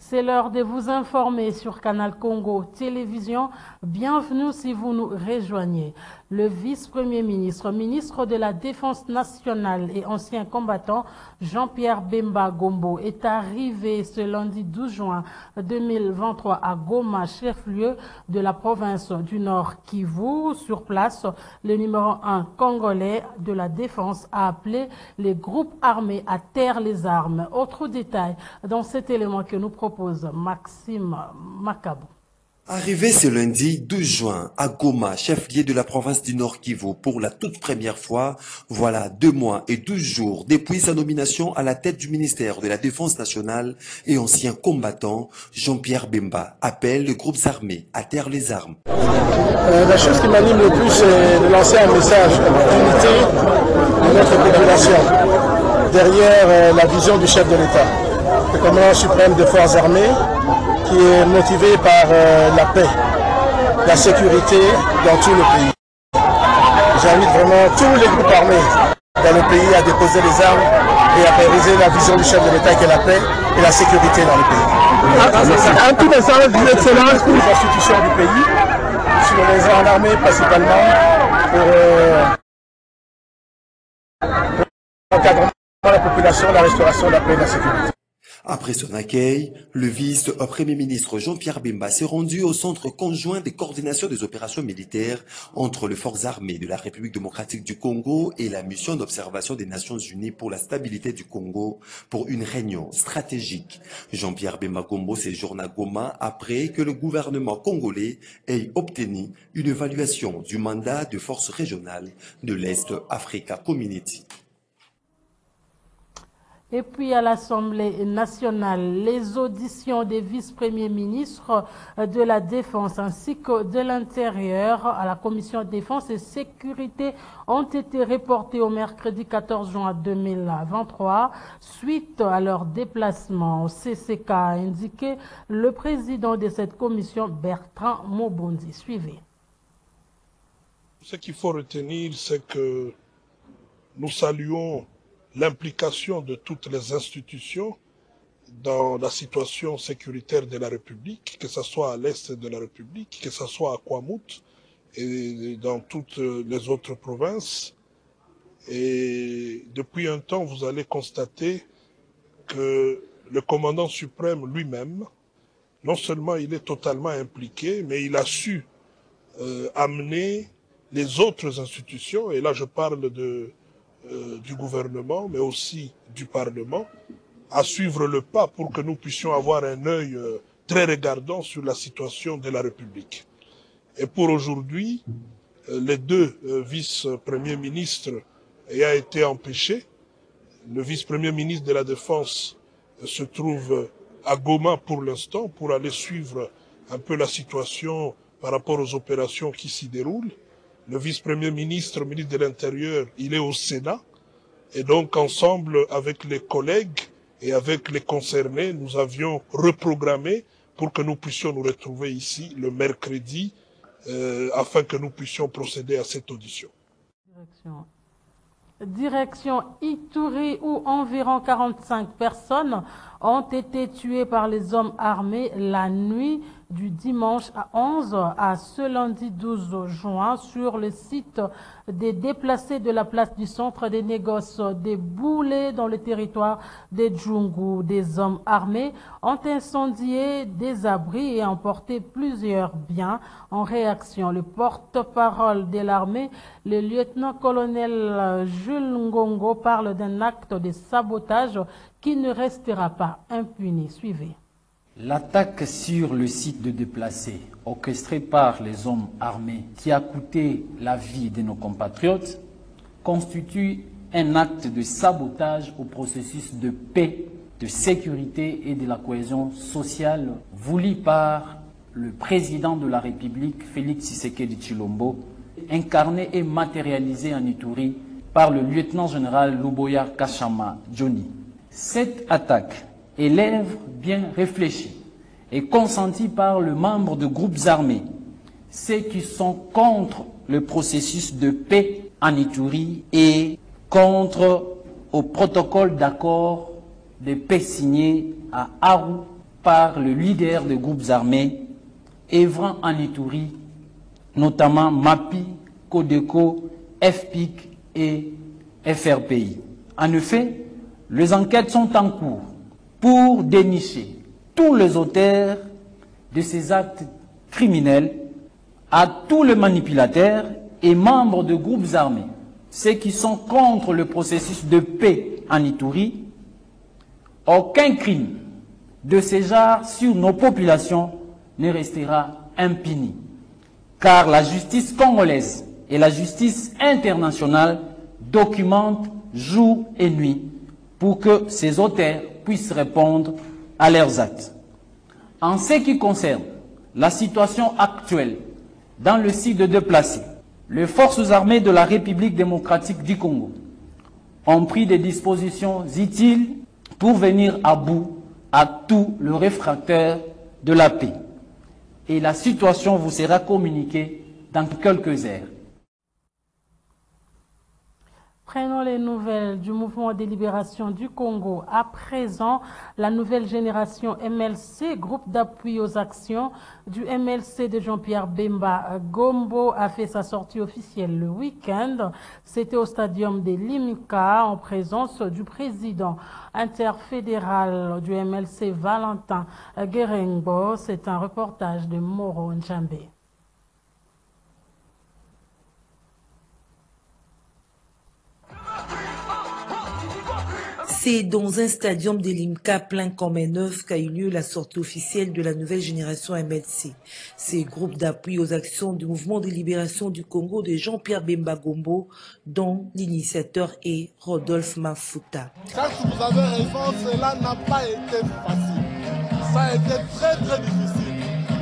C'est l'heure de vous informer sur Canal Congo Télévision. Bienvenue si vous nous rejoignez. Le vice-premier ministre, ministre de la Défense nationale et ancien combattant Jean-Pierre Bemba Gombo est arrivé ce lundi 12 juin 2023 à Goma, chef-lieu de la province du Nord Kivu. Sur place, le numéro 1 congolais de la Défense a appelé les groupes armés à taire les armes. Autre détail dans cet élément que nous propose Maxime Macabou. Arrivé ce lundi 12 juin à Goma, chef-lieu de la province du Nord Kivu, pour la toute première fois, voilà 2 mois et 12 jours depuis sa nomination à la tête du ministère de la Défense nationale et ancien combattant, Jean-Pierre Bemba appelle les groupes armés à taire les armes. La chose qui m'anime le plus, c'est de lancer un message d'unité de notre population derrière la vision du chef de l'État, le commandant suprême des forces armées, qui est motivé par la paix, la sécurité dans tout le pays. J'invite vraiment tous les groupes armés dans le pays à déposer les armes et à réaliser la vision du chef de l'État qui est la paix et la sécurité dans le pays. Un petit message d'excellence pour les institutions du pays, sur les armes armées principalement, pour l'encadrement de la population, la restauration de la paix et de la sécurité. Après son accueil, le vice-premier ministre Jean-Pierre Bemba s'est rendu au centre conjoint de coordination des opérations militaires entre les forces armées de la République démocratique du Congo et la mission d'observation des Nations Unies pour la stabilité du Congo pour une réunion stratégique. Jean-Pierre Bemba Gombo séjourne à Goma après que le gouvernement congolais ait obtenu une évaluation du mandat de force régionale de l'Est Africa Community. Et puis à l'Assemblée nationale, les auditions des vice-premiers ministres de la Défense ainsi que de l'Intérieur à la Commission Défense et Sécurité ont été reportées au mercredi 14 juin 2023 suite à leur déplacement au CCK, a indiqué le président de cette commission, Bertrand Mobondi. Suivez. Ce qu'il faut retenir, c'est que nous saluons l'implication de toutes les institutions dans la situation sécuritaire de la République, que ce soit à l'est de la République, que ce soit à Kwamut et dans toutes les autres provinces. Et depuis un temps, vous allez constater que le commandant suprême lui-même, non seulement il est totalement impliqué, mais il a su amener les autres institutions, et là je parle du gouvernement, mais aussi du Parlement, à suivre le pas pour que nous puissions avoir un œil très regardant sur la situation de la République. Et pour aujourd'hui, les 2 vice-premiers ministres ayant été empêchés, le vice-premier ministre de la Défense se trouve à Goma pour l'instant pour aller suivre un peu la situation par rapport aux opérations qui s'y déroulent. Le vice-premier ministre, ministre de l'Intérieur, il est au Sénat. Et donc, ensemble avec les collègues et avec les concernés, nous avions reprogrammé pour que nous puissions nous retrouver ici le mercredi afin que nous puissions procéder à cette audition. Direction Ituri où environ 45 personnes ont été tuées par les hommes armés la nuit du dimanche à 11 à ce lundi 12 juin sur le site des déplacés de la place du centre des négoces des Boulets dans le territoire des Djungu. Des hommes armés ont incendié des abris et emporté plusieurs biens. En réaction, le porte-parole de l'armée, le lieutenant-colonel Jules Ngongo, parle d'un acte de sabotage qui ne restera pas impuni. Suivez. L'attaque sur le site de déplacés, orchestrée par les hommes armés, qui a coûté la vie de nos compatriotes, constitue un acte de sabotage au processus de paix, de sécurité et de la cohésion sociale voulu par le président de la République, Félix Tshisekedi Tshilombo, incarné et matérialisé en Ituri par le lieutenant-général Luboya Kashama Johnny. Cette attaque est l'œuvre bien réfléchie et consentie par le membre de groupes armés, ceux qui sont contre le processus de paix en Ituri et contre au protocole d'accord de paix signé à Aru par le leader des groupes armés œuvrant en Ituri, notamment MAPI, Codeco, FPIC et FRPI. En effet, les enquêtes sont en cours pour dénicher tous les auteurs de ces actes criminels, à tous les manipulateurs et membres de groupes armés, ceux qui sont contre le processus de paix en Ituri. Aucun crime de ce genre sur nos populations ne restera impuni, car la justice congolaise et la justice internationale documentent jour et nuit pour que ces auteurs puissent répondre à leurs actes. En ce qui concerne la situation actuelle dans le site de déplacés, les forces armées de la République démocratique du Congo ont pris des dispositions utiles pour venir à bout à tous les réfractaires de la paix. Et la situation vous sera communiquée dans quelques heures. Prenons les nouvelles du mouvement de libération du Congo. À présent, la nouvelle génération MLC, groupe d'appui aux actions du MLC de Jean-Pierre Bemba Gombo, a fait sa sortie officielle le week-end. C'était au stadium de Limika en présence du président interfédéral du MLC, Valentin Guerengbo. C'est un reportage de Moro Njambé. C'est dans un stadium de Limka plein comme un œuf qu'a eu lieu la sortie officielle de la nouvelle génération MLC. C'est le groupe d'appui aux actions du mouvement de libération du Congo de Jean-Pierre Bemba Gombo, dont l'initiateur est Rodolphe Mafuta. Quand vous avez raison, cela n'a pas été facile. Ça a été très très difficile.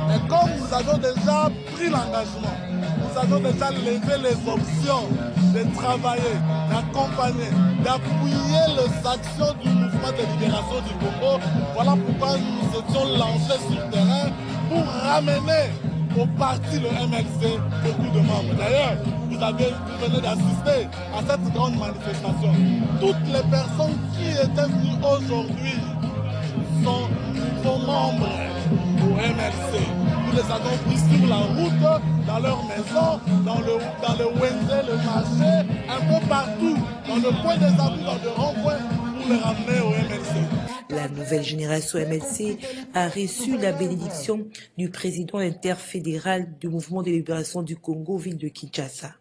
Mais comme nous avons déjà pris l'engagement, nous avons déjà levé les options de travailler, d'accompagner, d'appuyer les actions du mouvement de libération du Congo. Voilà pourquoi nous étions lancés sur le terrain pour ramener au parti le MLC beaucoup de membres. D'ailleurs, vous venez d'assister à cette grande manifestation. Toutes les personnes qui étaient venues aujourd'hui sont nouveaux membres au MLC. Nous les avons pris sur la route, dans leur maison, dans le Wendé, le marché, un peu partout, dans le point des abus, dans le rond-point, pour les ramener au MLC. La nouvelle génération MLC a reçu la bénédiction du président interfédéral du mouvement de libération du Congo, ville de Kinshasa,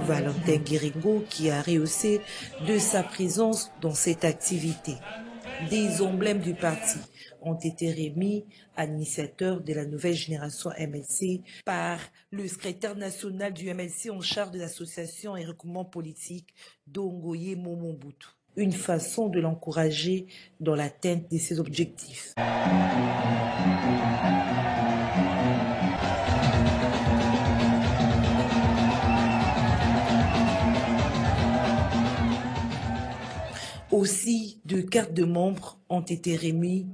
Valentin Guerengbo, qui a rehaussé de sa présence dans cette activité. Des emblèmes du parti ont été remis à l'initiateur de la nouvelle génération MLC par le secrétaire national du MLC en charge des associations et regroupements politiques, Dongoye Momombutu. Une façon de l'encourager dans l'atteinte de ses objectifs. Aussi, 2 cartes de membres ont été remises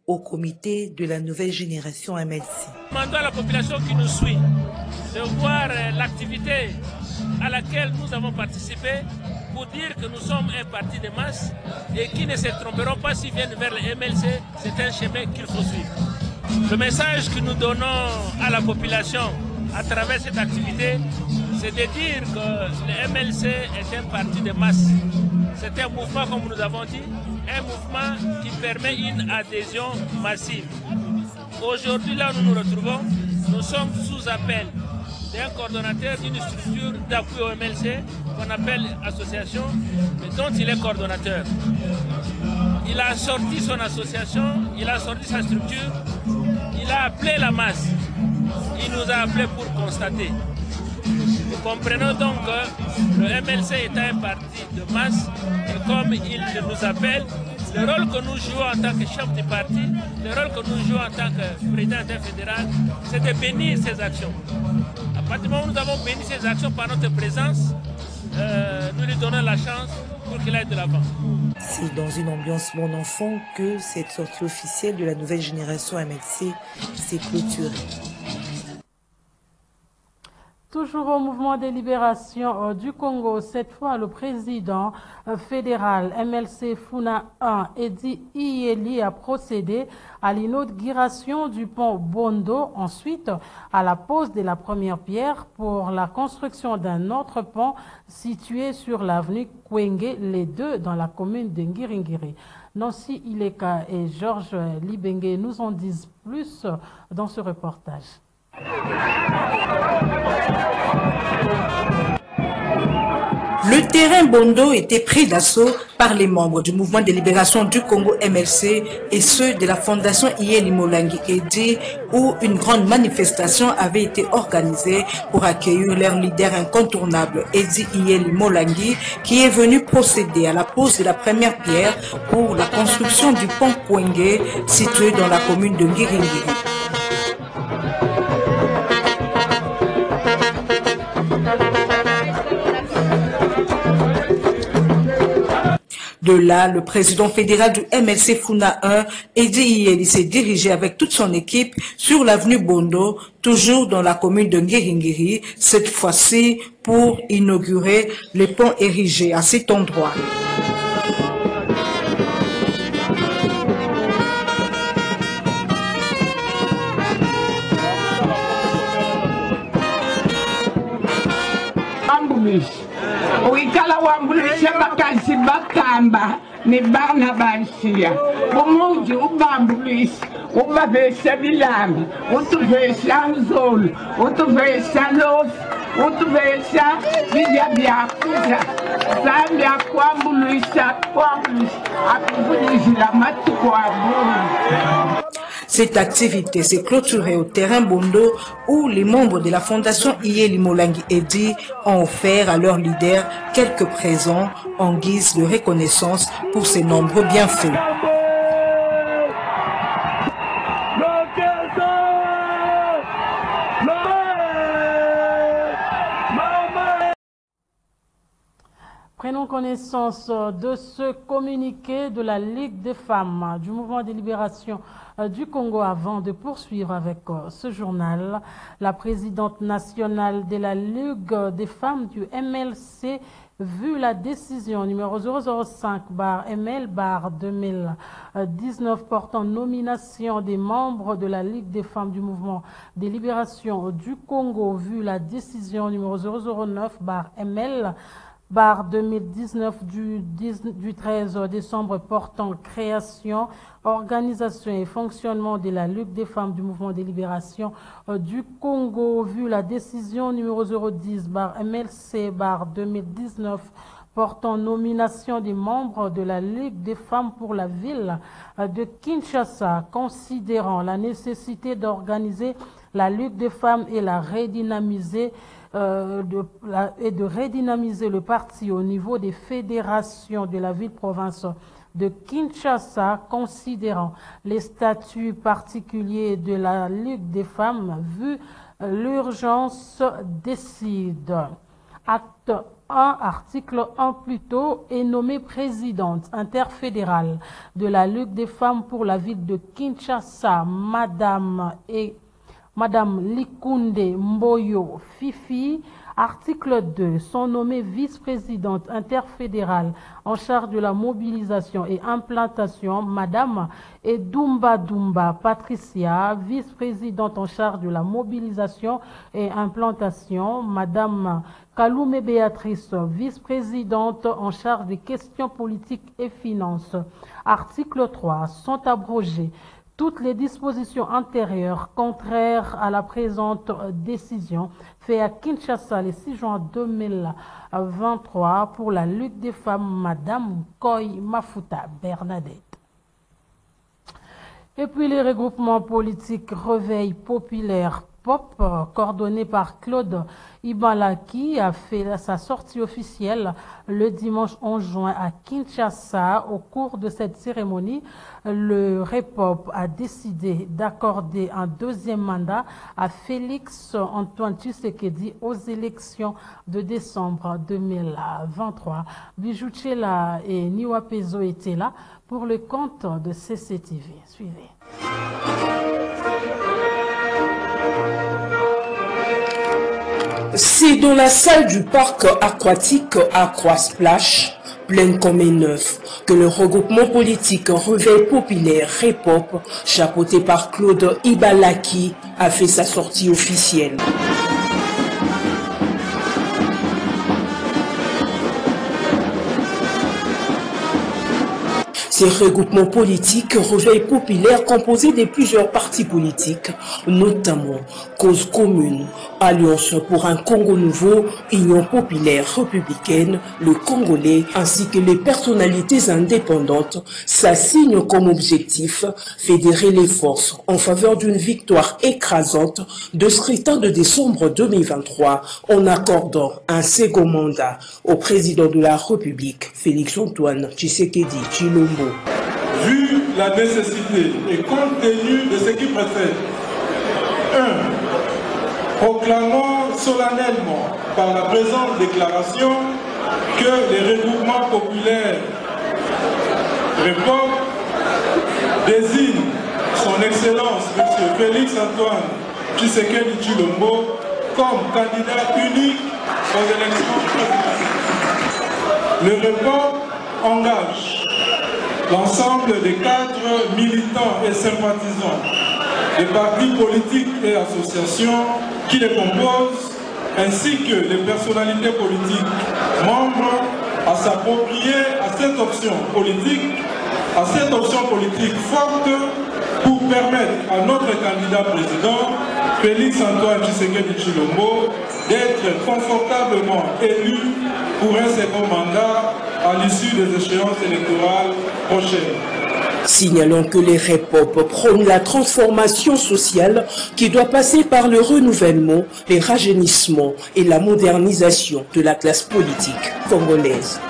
au comité de la nouvelle génération MLC. Demandons à la population qui nous suit de voir l'activité à laquelle nous avons participé pour dire que nous sommes un parti de masse et qui ne se tromperont pas s'ils viennent vers le MLC, c'est un chemin qu'il faut suivre. Le message que nous donnons à la population à travers cette activité, c'est de dire que le MLC est un parti de masse. C'est un mouvement, comme nous avons dit, un mouvement qui permet une adhésion massive. Aujourd'hui, là où nous nous retrouvons, nous sommes sous appel d'un coordonnateur d'une structure d'appui au MLC qu'on appelle association, mais dont il est coordonnateur. Il a sorti son association, il a sorti sa structure, il a appelé la masse. Il nous a appelés pour constater. Nous comprenons donc que le MLC est un parti de masse et comme il nous appelle, le rôle que nous jouons en tant que chef du parti, le rôle que nous jouons en tant que président fédéral, c'est de bénir ces actions. À partir du moment où nous avons béni ces actions par notre présence, nous lui donnons la chance pour qu'il aille de l'avant. C'est dans une ambiance bon enfant que cette sortie officielle de la nouvelle génération MLC s'est clôturée. Toujours au mouvement des libérations du Congo, cette fois le président fédéral MLC Funa 1, Edi Iyeli, a procédé à l'inauguration du pont Bondo, ensuite à la pose de la première pierre pour la construction d'un autre pont situé sur l'avenue Kwenge, les deux dans la commune de Ngiringiri. Nancy Ileka et Georges Libengue nous en disent plus dans ce reportage. Le terrain Bondo était pris d'assaut par les membres du mouvement de libération du Congo MLC et ceux de la fondation Iyeli Molangi Edi, où une grande manifestation avait été organisée pour accueillir leur leader incontournable Edi Iyeli Molangi, qui est venu procéder à la pose de la première pierre pour la construction du pont Kwenge situé dans la commune de Ngiringiri. De là, le président fédéral du MLC Funa 1, Edi Iyeli, s'est dirigé avec toute son équipe sur l'avenue Bondo, toujours dans la commune de Ngiringiri, cette fois-ci pour inaugurer le pont érigé à cet endroit. Wikala wambulisha bakazi bakamba ni bana bansia umuji ubambulisha ubavesa bilamba utuvesa nzolo utuvesa losi utuvesa vija vyakuza zambi akwambulisha akuvunizila matuko aburu. Cette activité s'est clôturée au terrain Bondo où les membres de la fondation Iyeli Molangi Edi ont offert à leur leader quelques présents en guise de reconnaissance pour ses nombreux bienfaits. Prenons connaissance de ce communiqué de la Ligue des femmes du mouvement de libération du Congo avant de poursuivre avec ce journal. La présidente nationale de la Ligue des femmes du MLC, vu la décision numéro 005/ML/2019 portant nomination des membres de la Ligue des femmes du mouvement de libération du Congo, vu la décision numéro 009/ML/2019 du 13 décembre portant création, organisation et fonctionnement de la Ligue des femmes du mouvement de libération du Congo, vu la décision numéro 010/MLC/2019 portant nomination des membres de la Ligue des femmes pour la ville de Kinshasa, considérant la nécessité d'organiser la Ligue des femmes et de redynamiser le parti au niveau des fédérations de la ville-province de Kinshasa, considérant les statuts particuliers de la Ligue des femmes, vu l'urgence décide. Acte 1, article 1 plus tôt, est nommée présidente interfédérale de la Ligue des femmes pour la ville de Kinshasa, Madame Likunde Mboyo Fifi. Article 2, sont nommées vice-présidente interfédérale en charge de la mobilisation et implantation, Madame Edumba Dumba Patricia, vice-présidente en charge de la mobilisation et implantation, Madame Kalume Béatrice, vice-présidente en charge des questions politiques et finances. Article 3, sont abrogées toutes les dispositions antérieures contraires à la présente décision faite à Kinshasa le 6 juin 2023 pour la Ligue des femmes, Madame Koy Mafuta Bernadette. Et puis les regroupements politiques Réveil populaire POP, coordonné par Claude Ibalaki, a fait sa sortie officielle le dimanche 11 juin à Kinshasa. Au cours de cette cérémonie, le REPOP a décidé d'accorder un deuxième mandat à Félix Antoine Tshisekedi aux élections de décembre 2023. Bijouchela et Niwapezo étaient là pour le compte de CCTV. Suivez. C'est dans la salle du parc aquatique Aqua Splash, pleine comme un œuf, que le regroupement politique Réveil populaire REPOP, chapeauté par Claude Ibalaki, a fait sa sortie officielle. Ces regroupements politiques Réveil populaire composés de plusieurs partis politiques, notamment Cause commune, Alliance pour un Congo nouveau, Union populaire républicaine, le Congolais, ainsi que les personnalités indépendantes, s'assignent comme objectif fédérer les forces en faveur d'une victoire écrasante de scrutin de décembre 2023 en accordant un second mandat au président de la République, Félix-Antoine Tshisekedi Tshilombo. Vu la nécessité et compte tenu de ce qui précède, 1. Proclamons solennellement par la présente déclaration que les regroupements populaires REPOP désignent son Excellence M. Félix-Antoine Tshisekedi Tshilombo comme candidat unique aux élections présidentielles. Le REPOP engage l'ensemble des cadres militants et sympathisants des partis politiques et associations qui les composent, ainsi que les personnalités politiques membres, à s'approprier à cette option politique forte pour permettre à notre candidat président, Félix-Antoine Tshisekedi Tshilombo, d'être confortablement élu pour un second mandat à l'issue des échéances électorales prochaines. Signalons que les REPOP prônent la transformation sociale qui doit passer par le renouvellement, les rajeunissements et la modernisation de la classe politique congolaise.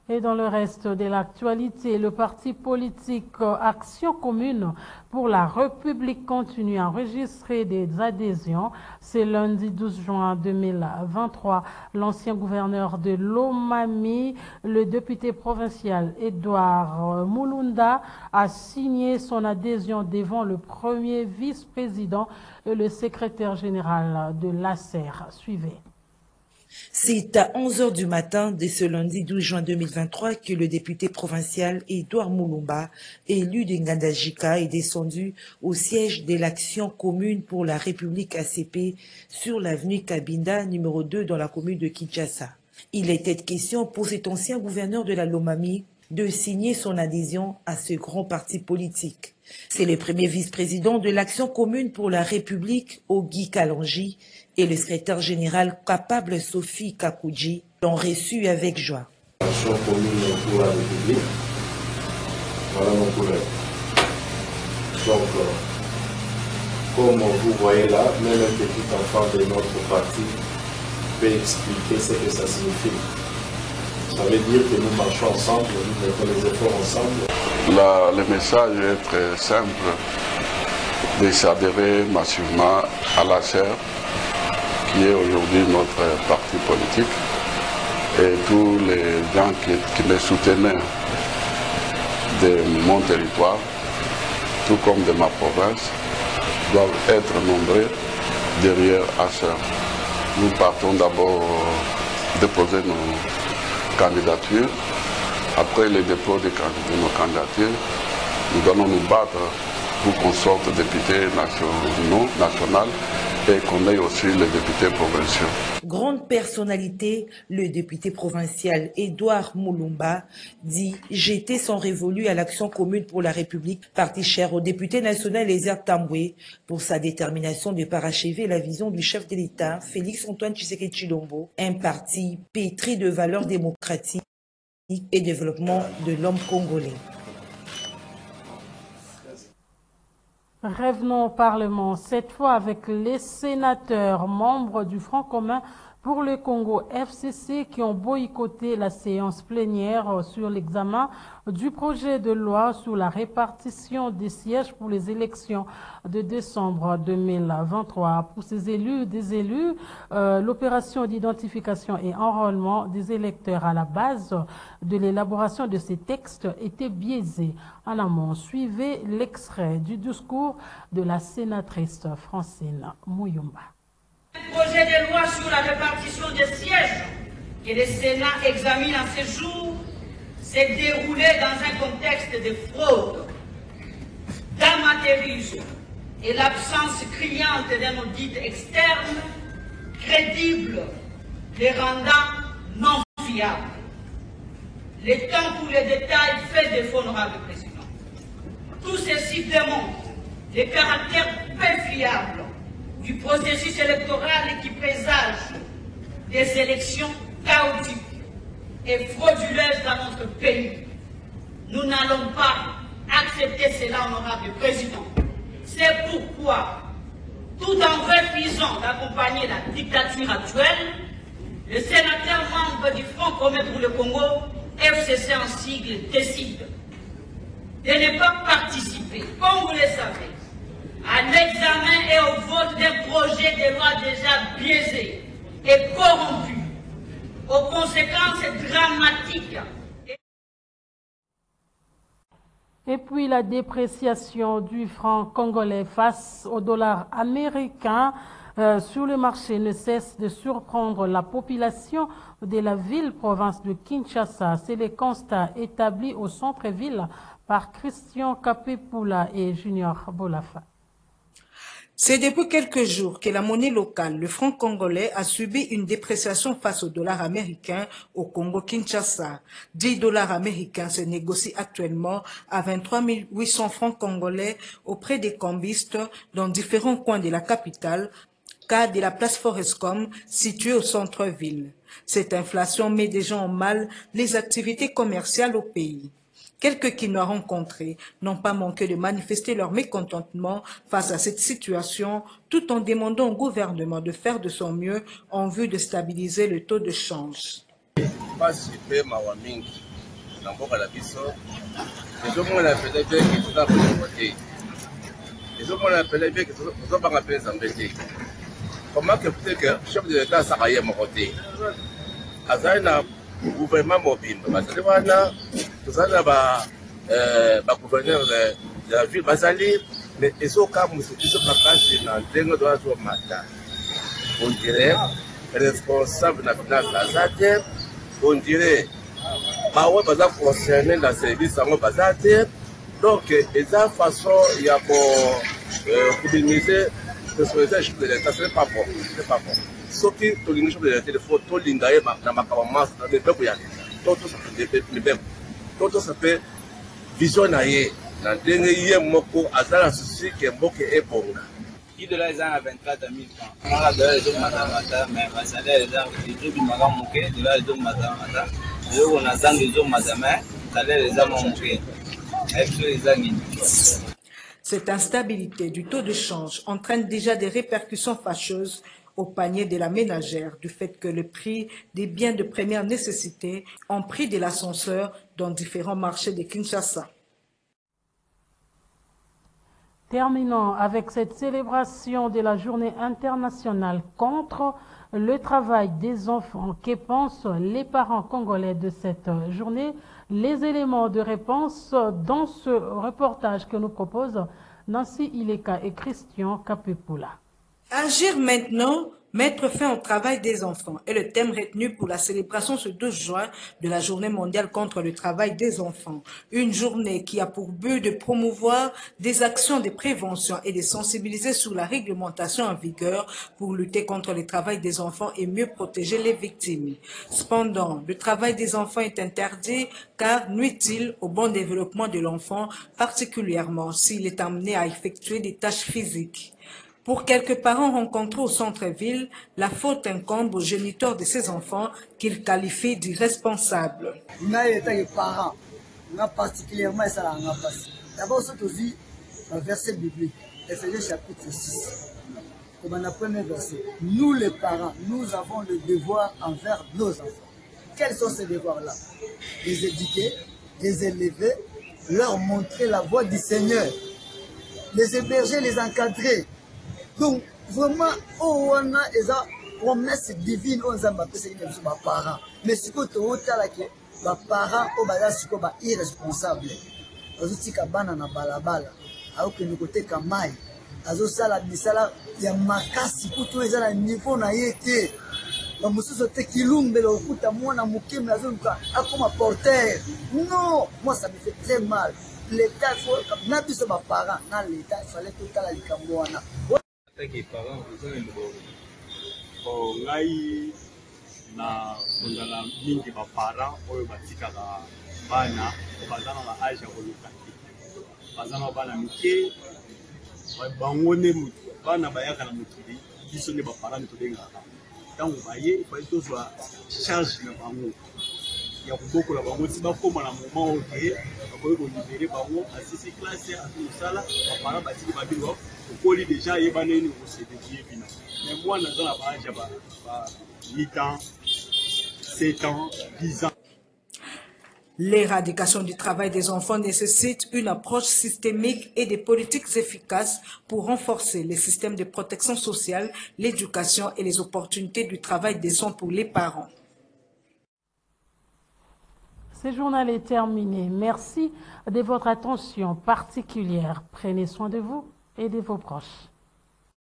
Et dans le reste de l'actualité, le parti politique Action commune pour la République continue à enregistrer des adhésions. C'est lundi 12 juin 2023. L'ancien gouverneur de Lomami, le député provincial Edouard Mulunda, a signé son adhésion devant le premier vice-président et le secrétaire général de l'ACER. Suivez. C'est à 11h du matin de ce lundi 12 juin 2023 que le député provincial Edouard Mulumba, élu de Ngandajika, est descendu au siège de l'Action commune pour la République ACP sur l'avenue Kabinda, numéro 2 dans la commune de Kinshasa. Il était question pour cet ancien gouverneur de la Lomami de signer son adhésion à ce grand parti politique. C'est le premier vice-président de l'Action commune pour la République, Ogi Kalanji, et le secrétaire général capable Sophie Kakouji l'ont reçu avec joie. Action commune pour la République, voilà mon collègue. Donc, comme vous voyez là, même un petit enfant de notre parti peut expliquer ce que ça signifie. Ça veut dire que nous marchons ensemble, nous mettons les efforts ensemble. Le message est très simple, de s'adhérer massivement à l'ACER, qui est aujourd'hui notre parti politique, et tous les gens qui me soutenaient de mon territoire, tout comme de ma province, doivent être nombreux derrière ACER. Nous partons d'abord déposer nos candidatures. Après le dépôt de nos candidatures, nous allons nous battre pour qu'on sorte députés national et qu'on ait aussi les députés provinciaux. Grande personnalité, le député provincial Edouard Mulumba dit jeter son révolu à l'Action commune pour la République, parti cher au député national Ezer Tamboué, pour sa détermination de parachever la vision du chef de l'État, Félix-Antoine Tshisekedi Tshilombo, un parti pétri de valeurs démocratiques et développement de l'homme congolais. Revenons au Parlement, cette fois avec les sénateurs membres du Front commun pour le Congo FCC qui ont boycotté la séance plénière sur l'examen du projet de loi sur la répartition des sièges pour les élections de décembre 2023. Pour ces élus, l'opération d'identification et enrôlement des électeurs à la base de l'élaboration de ces textes était biaisée. En amont, suivez l'extrait du discours de la sénatrice Francine Mouyumba. Le projet de loi sur la répartition des sièges que le Sénat examine en ce jour s'est déroulé dans un contexte de fraude, d'amateurisme et l'absence criante d'un audit externe crédible, les rendant non fiables. Le temps pour les détails fait défaut, honorable président. Tout ceci démontre le caractère peu fiable du processus électoral qui présage des élections chaotiques et frauduleuses dans notre pays. Nous n'allons pas accepter cela, honorable président. C'est pourquoi, tout en refusant d'accompagner la dictature actuelle, le sénateur membre du Front commun pour le Congo, FCC en sigle, décide de ne pas participer, comme vous le savez, à l'examen et au vote d'un projet de loi déjà biaisé et corrompu, aux conséquences dramatiques. Et puis la dépréciation du franc congolais face au dollar américain sur le marché ne cesse de surprendre la population de la ville-province de Kinshasa. C'est le constat établi au centre-ville par Christian Kapepula et Junior Bolafa. C'est depuis quelques jours que la monnaie locale, le franc congolais, a subi une dépréciation face au dollar américain au Congo-Kinshasa. 10 dollars américains se négocient actuellement à 23 800 francs congolais auprès des cambistes dans différents coins de la capitale, cas de la place Forescom située au centre-ville. Cette inflation met déjà en mal les activités commerciales au pays. Quelques qui nous ont rencontrés n'ont pas manqué de manifester leur mécontentement face à cette situation, tout en demandant au gouvernement de faire de son mieux en vue de stabiliser le taux de change. Gouvernement mobile, tozana gouverneur de la ville bazali, mais ils ont quand même dans ndenge doit jouer matin. On dirait responsable de la finance azate, on dirait bawe baza concerné dans service en bazate. Donc eza façon il y a pour minimiser le soulèvement de l'État, c'est pas bon, c'est pas bon. Ce qui est l'ingénieur de la téléphone, tout l'ingaye dans ma caméra, dans les peuples, tout ça fait visionnaire. Dans le dernier moko, azala souci que moko est bon. Il de là ils ont 24 000 francs. On a de là matamata, mais ma salaire est là. Les jours du matin moqué, de là ils ont matamata. Les jours on a dans les jours matamata, salaire les a moqué. Cette instabilité du taux de change entraîne déjà des répercussions fâcheuses au panier de la ménagère du fait que le prix des biens de première nécessité ont pris de l'ascenseur dans différents marchés de Kinshasa. Terminons avec cette célébration de la journée internationale contre le travail des enfants. Que pensent les parents congolais de cette journée? Les éléments de réponse dans ce reportage que nous proposent Nancy Ileka et Christian Kapepula. Agir maintenant, mettre fin au travail des enfants est le thème retenu pour la célébration ce 12 juin de la Journée mondiale contre le travail des enfants. Une journée qui a pour but de promouvoir des actions de prévention et de sensibiliser sur la réglementation en vigueur pour lutter contre le travail des enfants et mieux protéger les victimes. Cependant, le travail des enfants est interdit car nuit-il au bon développement de l'enfant, particulièrement s'il est amené à effectuer des tâches physiques. Pour quelques parents rencontrés au centre-ville, la faute incombe aux géniteurs de ces enfants qu'ils qualifient d'irresponsables. Parents, particulièrement ça d'abord, c'est aussi un verset biblique, Ephésiens chapitre 6. Comme on a premier verset, nous les parents, nous avons le devoir envers nos enfants. Quels sont ces devoirs-là? Les éduquer, les élever, leur montrer la voie du Seigneur, les héberger, les encadrer. Donc, vraiment, on a une promesse divine, on a des parents. Mais ce que tu as dit, les parents sont irresponsables. Ils sont na balabala, alors que nous côté kamai, azo sala bisala ya makasi kutu ezala niveau na yete. Ba mususu te kilumbe lo kuta mwana mukime azo nka akoma porteur. Non, moi ça me fait très mal. L'État faut na biso ba parents, na l'État il fallait tout la likambo wana. Les parents ils ont une bonne ngai na kondala mingi ba parents oyo batikaka bana bazana na âge ya koluka bazana bana mike bangone mutu bana bayaka na mutuli biso ne ba parents tolengaka tango baye fa tozwa charge na bango ya kubokola bango ti bakoma na moment oke bakoki kolibere bango asisi classe ya tosala ba parents batiki babilo okoli déjà yeba nini kosedeki bina mais moi naza na baage ba 8 ans 7 ans 10 ans. L'éradication du travail des enfants nécessite une approche systémique et des politiques efficaces pour renforcer les systèmes de protection sociale, l'éducation et les opportunités du travail décent pour les parents. Ce journal est terminé. Merci de votre attention particulière. Prenez soin de vous et de vos proches.